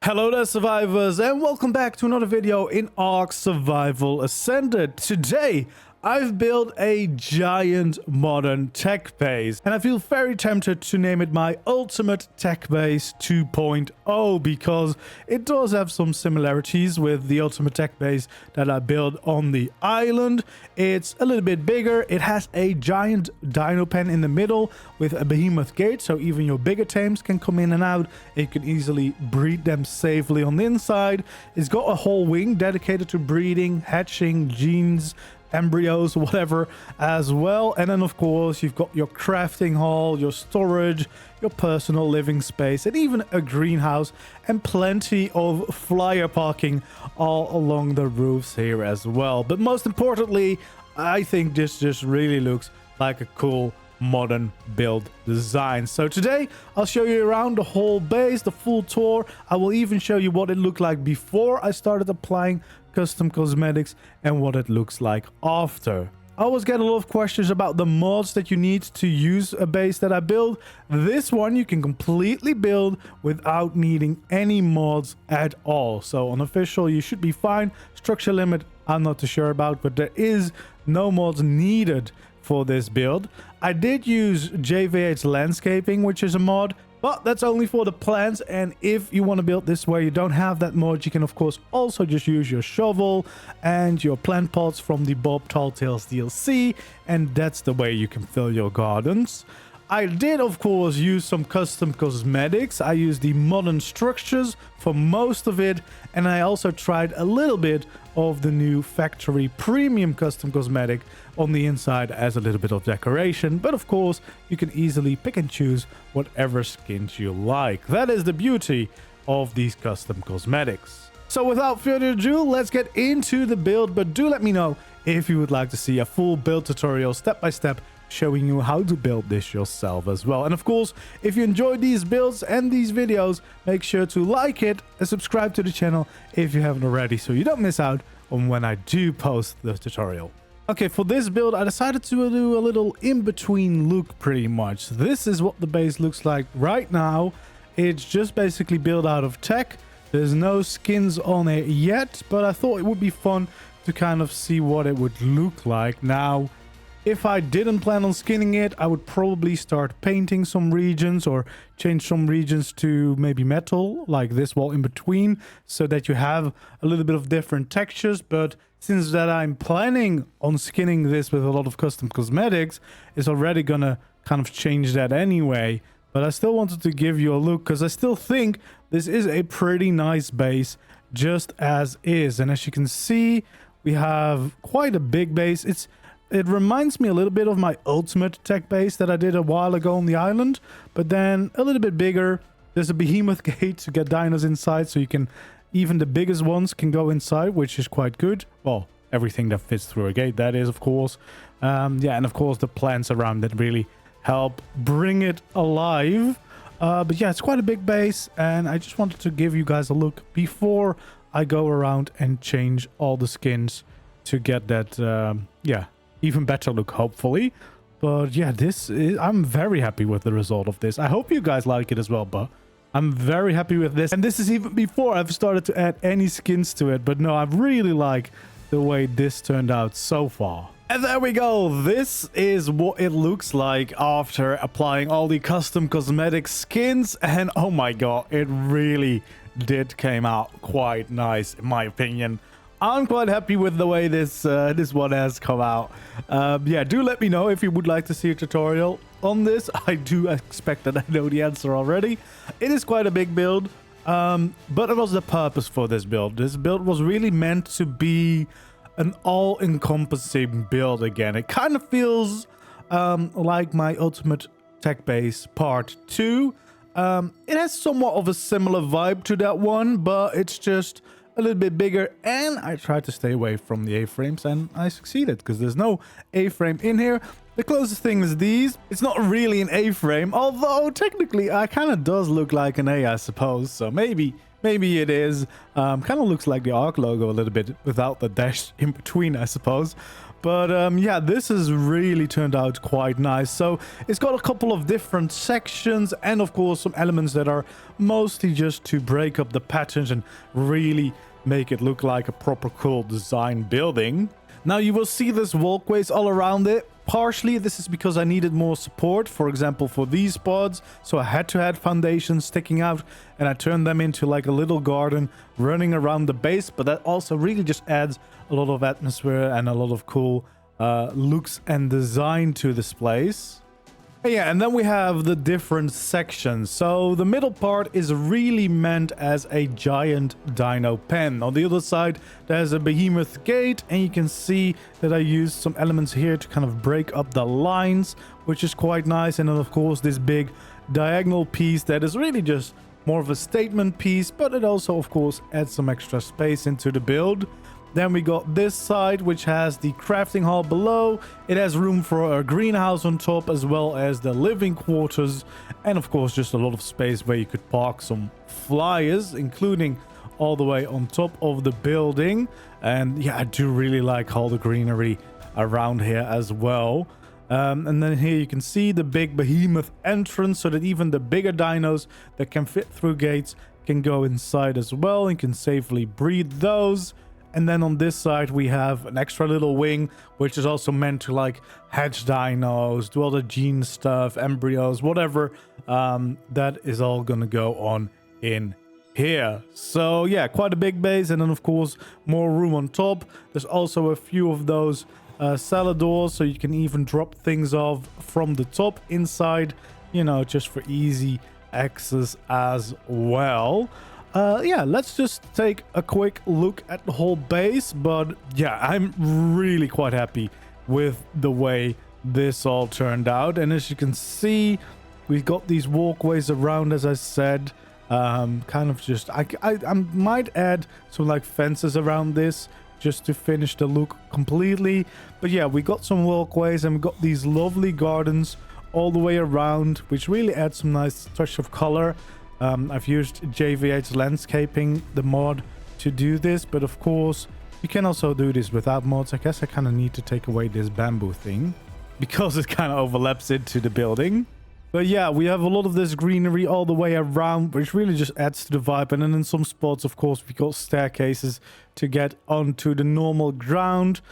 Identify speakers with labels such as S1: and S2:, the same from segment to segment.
S1: Hello there, survivors, and welcome back to another video in ARK Survival Ascended. Today, I've built a giant modern tech base, and I feel very tempted to name it my Ultimate Tech Base 2.0 because it does have some similarities with the Ultimate Tech Base that I built on the island. It's a little bit bigger. It has a giant dino pen in the middle with a behemoth gate, so even your bigger tames can come in and out. You can easily breed them safely on the inside. It's got a whole wing dedicated to breeding, hatching, genes, embryos, whatever as well. And then of course you've got your crafting hall, your storage, your personal living space, and even a greenhouse, and plenty of flyer parking all along the roofs here as well. But most importantly, I think this just really looks like a cool modern build design. So today I'll show you around the whole base, the full tour. I will even show you what it looked like before I started applying custom cosmetics and what it looks like after. I always get a lot of questions about the mods that you need to use a base that I build. This one you can completely build without needing any mods at all. So on official you should be fine. Structure limit I'm not too sure about, but there is no mods needed for this build. I did use JVH landscaping, which is a mod, but that's only for the plants. And if you want to build this where you don't have that mod, you can of course also just use your shovel and your plant pots from the Bob Talltales DLC, and that's the way you can fill your gardens. I did of course use some custom cosmetics. I used the modern structures for most of it, and I also tried a little bit of the new factory premium custom cosmetic on the inside as a little bit of decoration. But of course you can easily pick and choose whatever skins you like. That is the beauty of these custom cosmetics. So without further ado, let's get into the build. But do let me know if you would like to see a full build tutorial step by step showing you how to build this yourself as well. And of course, if you enjoyed these builds and these videos, make sure to like it and subscribe to the channel if you haven't already, so you don't miss out on when I do post the tutorial. Okay, for this build I decided to do a little in-between look pretty much. This is what the base looks like right now. It's just basically built out of tech. There's no skins on it yet, but I thought it would be fun to kind of see what it would look like. Now, if I didn't plan on skinning it, I would probably start painting some regions or change some regions to maybe metal, like this wall in between, so that you have a little bit of different textures. But since that I'm planning on skinning this with a lot of custom cosmetics, it's already gonna kind of change that anyway. But I still wanted to give you a look because I still think this is a pretty nice base just as is. And as you can see, we have quite a big base. It reminds me a little bit of my Ultimate Tech Base that I did a while ago on the island, but then a little bit bigger. There's a behemoth gate to get dinos inside, so you can, even the biggest ones can go inside, which is quite good. Well, everything that fits through a gate, that is, of course. Yeah, and of course the plants around that really help bring it alive. But yeah, it's quite a big base, and I just wanted to give you guys a look before I go around and change all the skins to get that, yeah, even better look, hopefully. But yeah, I'm very happy with the result of this. I hope you guys like it as well, but I'm very happy with this. And this is even before I've started to add any skins to it. But no, I really like the way this turned out so far. And there we go. This is what it looks like after applying all the custom cosmetic skins. And oh my god, it really did came out quite nice in my opinion. I'm quite happy with the way this one has come out. Yeah, do let me know if you would like to see a tutorial on this. I do expect that I know the answer already. It is quite a big build, but it was the purpose for this build. This build was really meant to be an all-encompassing build again. It kind of feels like my Ultimate Tech Base Part 2. It has somewhat of a similar vibe to that one, but it's just a little bit bigger, and I tried to stay away from the A-frames, and I succeeded because there's no A-frame in here. The closest thing is these. It's not really an A-frame, although technically it kind of does look like an A, I suppose. So maybe Maybe it is. Kind of looks like the ARK logo a little bit without the dash in between, I suppose. But yeah, this has really turned out quite nice. So it's got a couple of different sections and of course some elements that are mostly just to break up the patterns and really make it look like a proper cool design building. Now you will see this walkways all around it. Partially this is because I needed more support, for example for these pods, so I had to add foundations sticking out and I turned them into like a little garden running around the base, but that also really just adds a lot of atmosphere and a lot of cool looks and design to this place. Yeah, and then we have the different sections. So the middle part is really meant as a giant dino pen. On the other side, there's a behemoth gate, and you can see that I used some elements here to kind of break up the lines, which is quite nice. And then, of course, this big diagonal piece that is really just more of a statement piece, but it also, of course, adds some extra space into the build. Then we got this side, which has the crafting hall below. It has room for a greenhouse on top, as well as the living quarters. And of course, just a lot of space where you could park some flyers, including all the way on top of the building. And yeah, I do really like all the greenery around here as well. And then here you can see the big behemoth entrance, so that even the bigger dinos that can fit through gates can go inside as well and can safely breed those. And then on this side, we have an extra little wing, which is also meant to like hatch dinos, do all the gene stuff, embryos, whatever. That is all going to go on in here. So yeah, quite a big base. And then of course, more room on top. There's also a few of those cellar doors, so you can even drop things off from the top inside, you know, just for easy access as well. Yeah, let's just take a quick look at the whole base. But yeah, I'm really quite happy with the way this all turned out. And as you can see, we've got these walkways around, as I said. Kind of just, I might add some like fences around this just to finish the look completely. But yeah, we got some walkways and we got these lovely gardens all the way around, which really adds some nice touch of color. I've used JVH Landscaping, the mod, to do this, but of course you can also do this without mods. I guess I kind of need to take away this bamboo thing because it kind of overlaps into the building. But yeah, we have a lot of this greenery all the way around, which really just adds to the vibe. And then in some spots, of course, we got staircases to get onto the normal ground.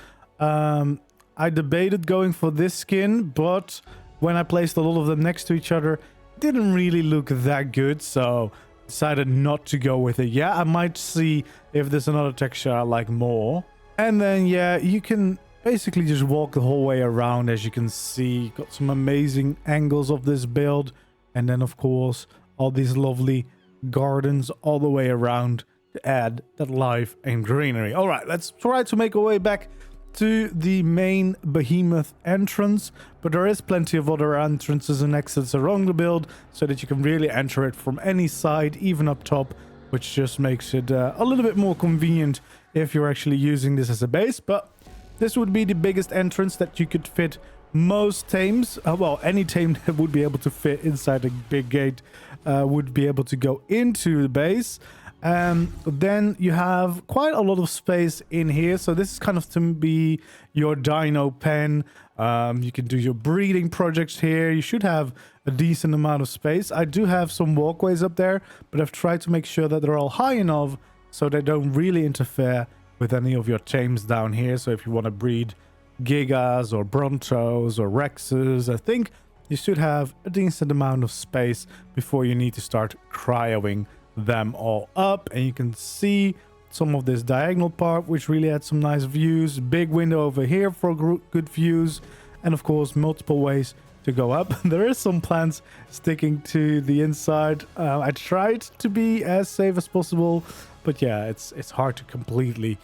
S1: I debated going for this skin, but when I placed a lot of them next to each other, didn't really look that good, so decided not to go with it. Yeah, I might see if there's another texture I like more. And then yeah, you can basically just walk the whole way around. As you can see, got some amazing angles of this build, and then of course all these lovely gardens all the way around to add that life and greenery. All right, let's try to make our way back to the main behemoth entrance, but there is plenty of other entrances and exits around the build, so that you can really enter it from any side, even up top, which just makes it a little bit more convenient if you're actually using this as a base. But this would be the biggest entrance that you could fit most tames. Well, any tame that would be able to fit inside a big gate would be able to go into the base. Then you have quite a lot of space in here. So this is kind of to be your dino pen. You can do your breeding projects here. You should have a decent amount of space. I do have some walkways up there, but I've tried to make sure that they're all high enough so they don't really interfere with any of your tames down here. So if you want to breed Gigas or Brontos or Rexes, I think you should have a decent amount of space before you need to start cryoing them all up. And you can see some of this diagonal part, which really adds some nice views. Big window over here for good views, and of course multiple ways to go up. There is some plants sticking to the inside. I tried to be as safe as possible, but yeah, it's hard to completely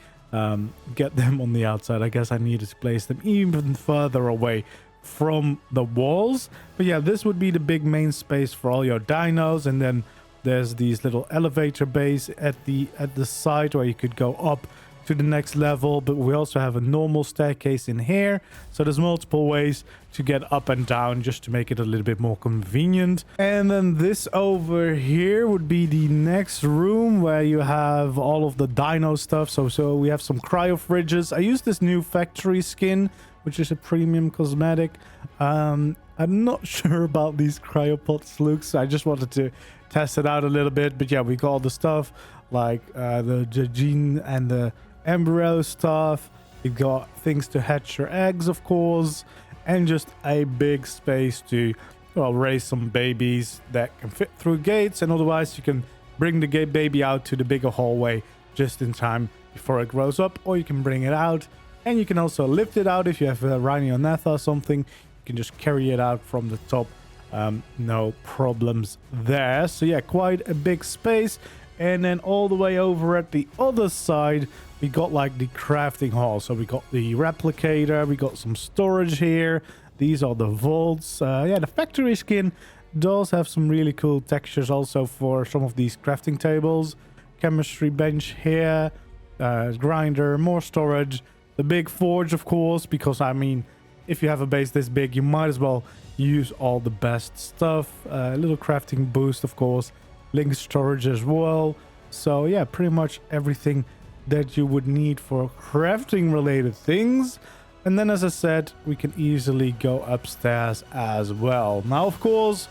S1: get them on the outside. I guess I needed to place them even further away from the walls. But yeah, this would be the big main space for all your dinos. And then there's these little elevator bays at the side where you could go up to the next level, but we also have a normal staircase in here. So there's multiple ways to get up and down just to make it a little bit more convenient. And then this over here would be the next room where you have all of the dino stuff. So we have some cryo fridges. I use this new factory skin, which is a premium cosmetic. I'm not sure about these cryopods looks. So I just wanted to test it out a little bit. But yeah, we got all the stuff like the gene and the embryo stuff. You got things to hatch your eggs, of course, and just a big space to, well, raise some babies that can fit through gates. And otherwise you can bring the baby out to the bigger hallway just in time before it grows up, or you can bring it out and you can also lift it out if you have a Rhino or something. You can just carry it out from the top. No problems there. So yeah, quite a big space. And then all the way over at the other side, we got like the crafting hall. So we got the replicator, we got some storage here. These are the vaults. Yeah, the factory skin does have some really cool textures also for some of these crafting tables. Chemistry bench here, grinder, more storage. The big forge, of course, because I mean, if you have a base this big, you might as well use all the best stuff. A little crafting boost, of course. Link storage as well. So yeah, pretty much everything that you would need for crafting related things. And then, as I said, we can easily go upstairs as well. Now, of course,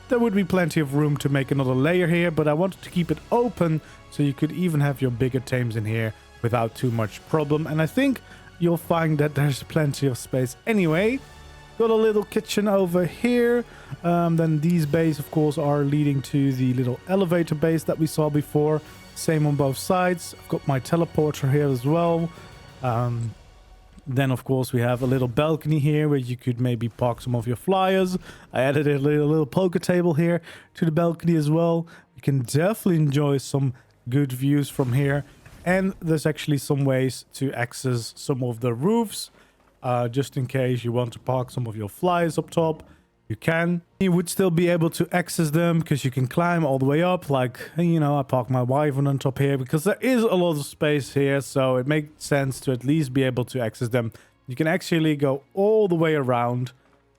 S1: there would be plenty of room to make another layer here, but I wanted to keep it open so you could even have your bigger tames in here without too much problem. And I think you'll find that there's plenty of space anyway. Got a little kitchen over here. Then these bays, of course, are leading to the little elevator base that we saw before. Same on both sides. I've got my teleporter here as well. Then, of course, we have a little balcony here where you could maybe park some of your flyers. I added a little poker table here to the balcony as well. You can definitely enjoy some good views from here. And there's actually some ways to access some of the roofs. Just in case you want to park some of your flyers up top, you can. You would still be able to access them because you can climb all the way up. Like, you know, I park my Wyvern on top here because there is a lot of space here. So it makes sense to at least be able to access them. You can actually go all the way around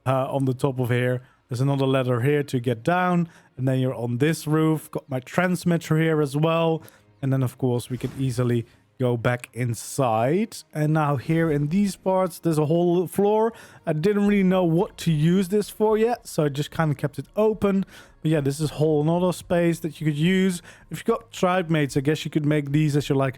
S1: on the top of here. There's another ladder here to get down. And then you're on this roof. Got my transmitter here as well. And then, of course, we can easily go back inside. And now here in these parts, there's a whole floor. I didn't really know what to use this for yet, so I just kind of kept it open. But yeah, this is whole another space that you could use. If you've got tribe mates, I guess you could make these as your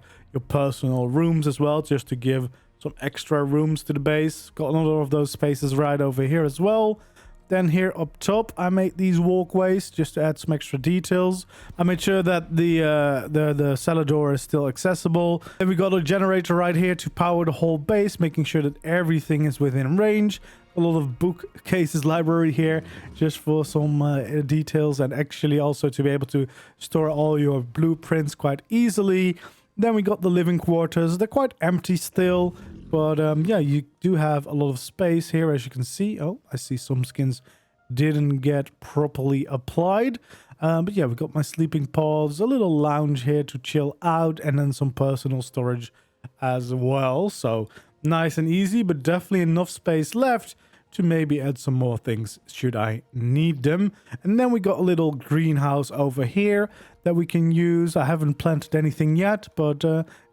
S1: personal rooms as well, just to give some extra rooms to the base. Got another of those spaces right over here as well. Then here up top, I made these walkways just to add some extra details. I made sure that the cellar door is still accessible. Then we got a generator right here to power the whole base, making sure that everything is within range. A lot of bookcases library here just for some details, and actually also to be able to store all your blueprints quite easily. Then we got the living quarters. They're quite empty still, but yeah, you do have a lot of space here, as you can see. Oh, I see some skins didn't get properly applied. But yeah, we got my sleeping pods, a little lounge here to chill out, and then some personal storage as well. So nice and easy, but definitely enough space left to maybe add some more things should I need them. And then we got a little greenhouse over here that we can use. I haven't planted anything yet, but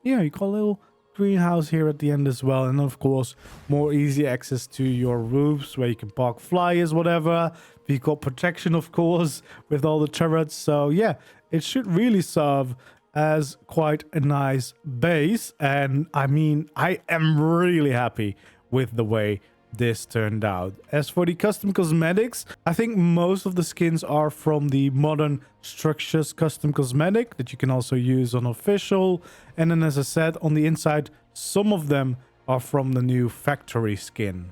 S1: yeah, you got a little greenhouse here at the end as well. And of course, more easy access to your roofs where you can park flyers, whatever. You've got protection, of course, with all the turrets. So yeah, it should really serve as quite a nice base. And I mean, I am really happy with the way this turned out. As for the custom cosmetics, I think most of the skins are from the Modern Structures custom cosmetic that you can also use on official. And then, as I said, on the inside, some of them are from the new factory skin,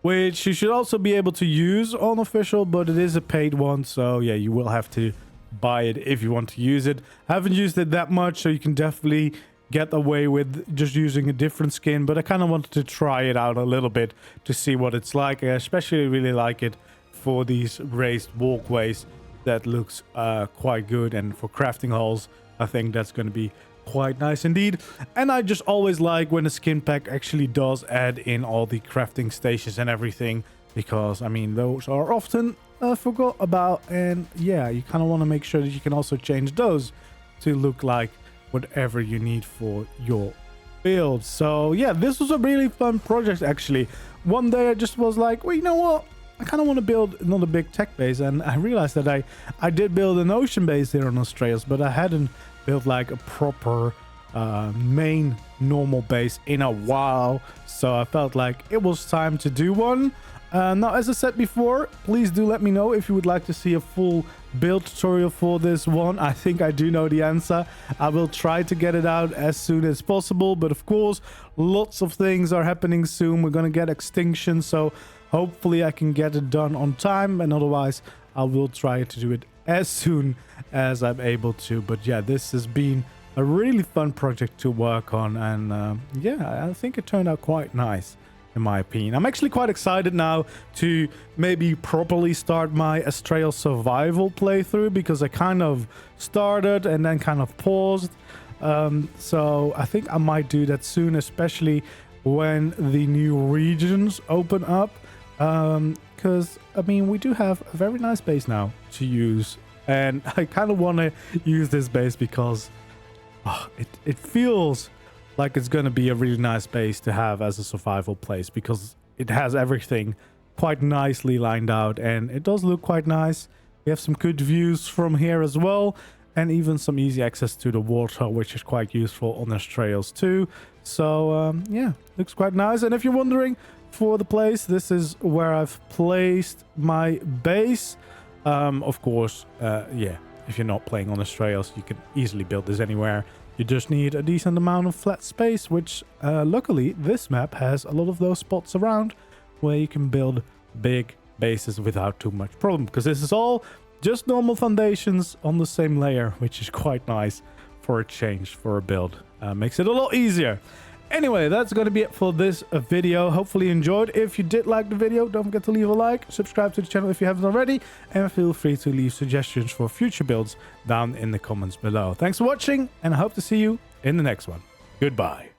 S1: which you should also be able to use on official, but it is a paid one. So yeah, you will have to buy it if you want to use it. I haven't used it that much, so you can definitely get away with just using a different skin, but I kind of wanted to try it out a little bit to see what it's like. I especially really like it for these raised walkways. That looks quite good, and for crafting halls, I think that's going to be quite nice indeed. And I just always like when the skin pack actually does add in all the crafting stations and everything, because I mean those are often forgot about, and yeah, you kind of want to make sure that you can also change those to look like whatever you need for your build. So yeah, this was a really fun project actually. One day I just was like, well, you know what, I kind of want to build another big tech base, and I realized that I did build an ocean base here on Australia, but I hadn't built like a proper main normal base in a while, so I felt like it was time to do one. Now, as I said before, please do let me know if you would like to see a full build tutorial for this one. I think I do know the answer. I will try to get it out as soon as possible, but of course, lots of things are happening soon. We're gonna get extinction, so hopefully I can get it done on time, and otherwise I will try to do it as soon as I'm able to. But yeah, this has been a really fun project to work on, and yeah, I think it turned out quite nice in my opinion. I'm actually quite excited now to maybe properly start my Astral survival playthrough, because I kind of started and then kind of paused. So I think I might do that soon, especially when the new regions open up. Because I mean, we do have a very nice base now to use, and I kind of want to use this base because it feels like it's going to be a really nice base to have as a survival place, because it has everything quite nicely lined out and it does look quite nice. We have some good views from here as well, and even some easy access to the water, which is quite useful on the trails too. So yeah, looks quite nice. And if you're wondering for the place, this is where I've placed my base. Of course, yeah, if you're not playing on the trails, you can easily build this anywhere. You just need a decent amount of flat space, which luckily this map has a lot of those spots around where you can build big bases without too much problem, because this is all just normal foundations on the same layer, which is quite nice for a change for a build. Makes it a lot easier. Anyway, that's going to be it for this video. Hopefully you enjoyed. If you did like the video, don't forget to leave a like, subscribe to the channel if you haven't already, and feel free to leave suggestions for future builds down in the comments below. Thanks for watching, and I hope to see you in the next one. Goodbye.